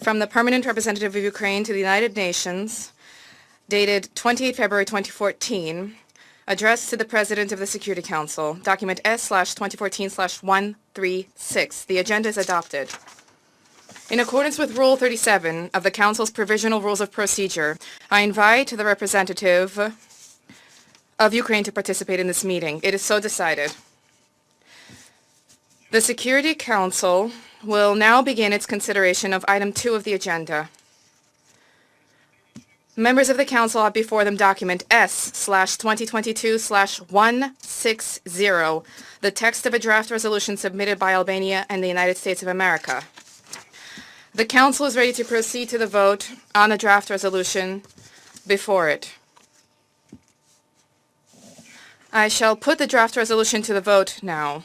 from the Permanent Representative of Ukraine to the United Nations, dated 28 February 2014, addressed to the President of the Security Council, document S/2014/136. The agenda is adopted. In accordance with Rule 37 of the Council's Provisional Rules of Procedure, I invite the representative of Ukraine to participate in this meeting. It is so decided. The Security Council will now begin its consideration of item 2 of the agenda. Members of the Council have before them document S/2022/160, the text of a draft resolution submitted by Albania and the United States of America. The Council is ready to proceed to the vote on the draft resolution before it. I shall put the draft resolution to the vote now.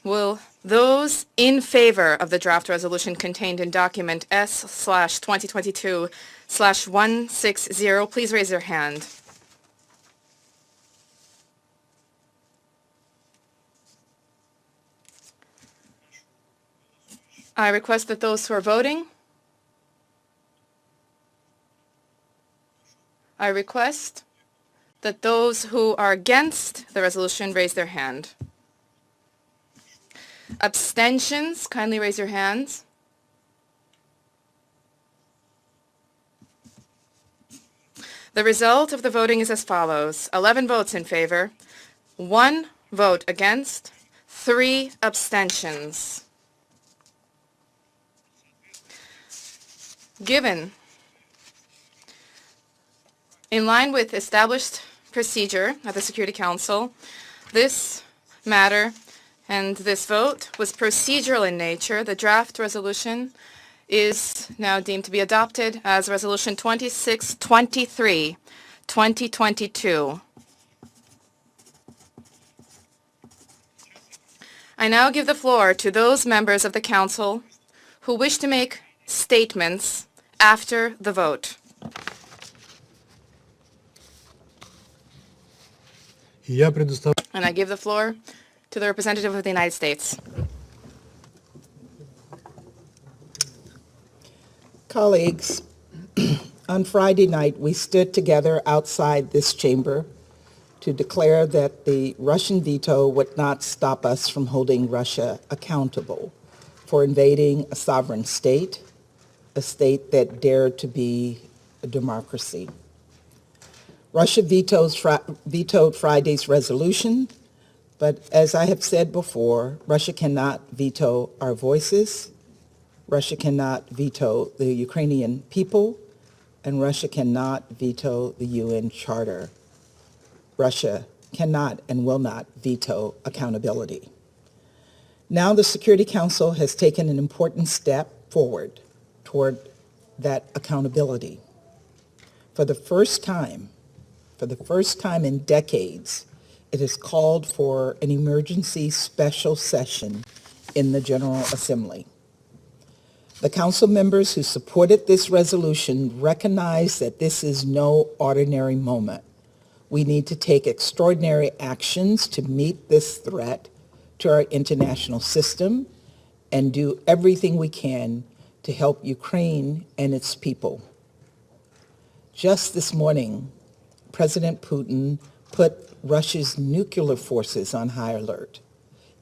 Will those in favor of the draft resolution contained in document S/2022/160 please raise their hand? I request that those who are voting, I request that those who are against the resolution raise their hand. Abstentions, kindly raise your hands. The result of the voting is as follows: 11 votes in favor, 1 vote against, 3 abstentions. Given, in line with established procedure at the Security Council, this matter and this vote was procedural in nature. The draft resolution is now deemed to be adopted as Resolution 2623, 2022. I now give the floor to those members of the Council who wish to make statements after the vote. And I give the floor to the representative of the United States. Colleagues, on Friday night, we stood together outside this chamber to declare that the Russian veto would not stop us from holding Russia accountable for invading a sovereign state, a state that dared to be a democracy. Russia vetoed Friday's resolution, but as I have said before, Russia cannot veto our voices, Russia cannot veto the Ukrainian people, and Russia cannot veto the UN Charter. Russia cannot and will not veto accountability. Now the Security Council has taken an important step forward toward that accountability. For the first time in decades, it has called for an emergency special session in the General Assembly. The Council members who supported this resolution recognize that this is no ordinary moment. We need to take extraordinary actions to meet this threat to our international system and do everything we can to help Ukraine and its people. Just this morning, President Putin put Russia's nuclear forces on high alert,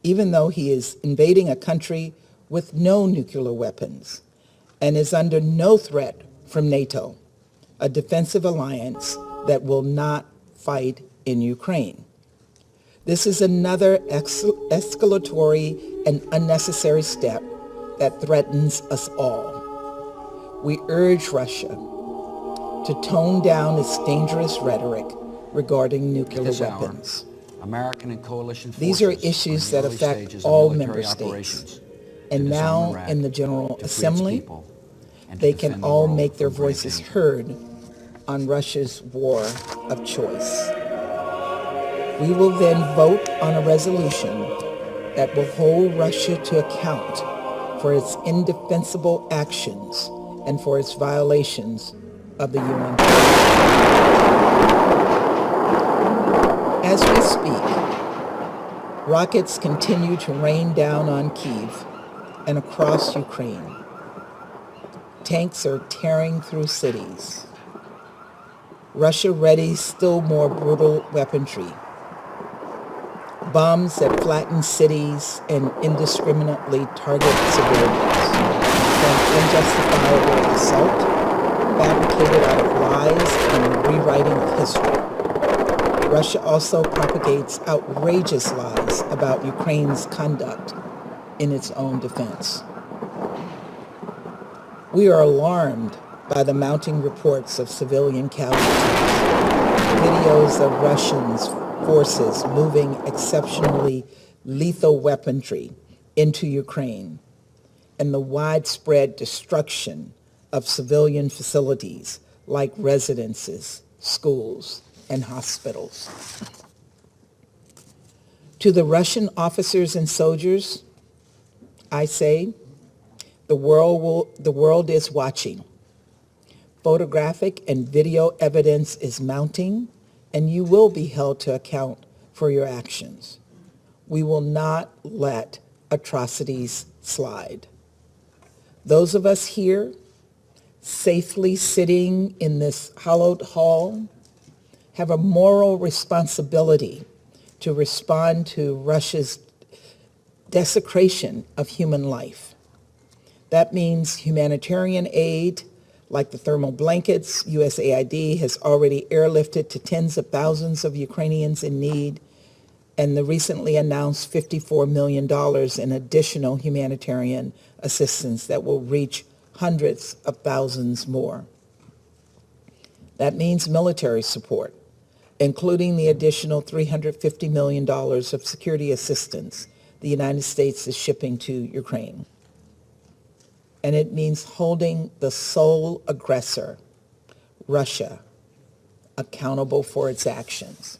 even though he is invading a country with no nuclear weapons and is under no threat from NATO, a defensive alliance that will not fight in Ukraine. This is another escalatory and unnecessary step that threatens us all. We urge Russia to tone down its dangerous rhetoric regarding nuclear weapons. American and coalition These are issues that affect all member states. And now in the General Assembly, they can all make their voices heard on Russia's war of choice. We will then vote on a resolution that will hold Russia to account for its indefensible actions and for its violations of the UN Charter. As we speak, rockets continue to rain down on Kyiv and across Ukraine. Tanks are tearing through cities. Russia readies still more brutal weaponry. Bombs that flatten cities and indiscriminately target civilians. From unjustifiable assault, fabricated out of lies and rewriting of history. Russia also propagates outrageous lies about Ukraine's conduct in its own defense. We are alarmed by the mounting reports of civilian casualties, videos of Russian forces moving exceptionally lethal weaponry into Ukraine, and the widespread destruction of civilian facilities like residences, schools, and hospitals. To the Russian officers and soldiers, I say, the world is watching. Photographic and video evidence is mounting, and you will be held to account for your actions. We will not let atrocities slide. Those of us here, safely sitting in this hallowed hall, have a moral responsibility to respond to Russia's desecration of human life. That means humanitarian aid, like the thermal blankets USAID has already airlifted to tens of thousands of Ukrainians in need, and the recently announced $54 million in additional humanitarian assistance that will reach hundreds of thousands more. That means military support, including the additional $350 million of security assistance the United States is shipping to Ukraine. And it means holding the sole aggressor, Russia, accountable for its actions.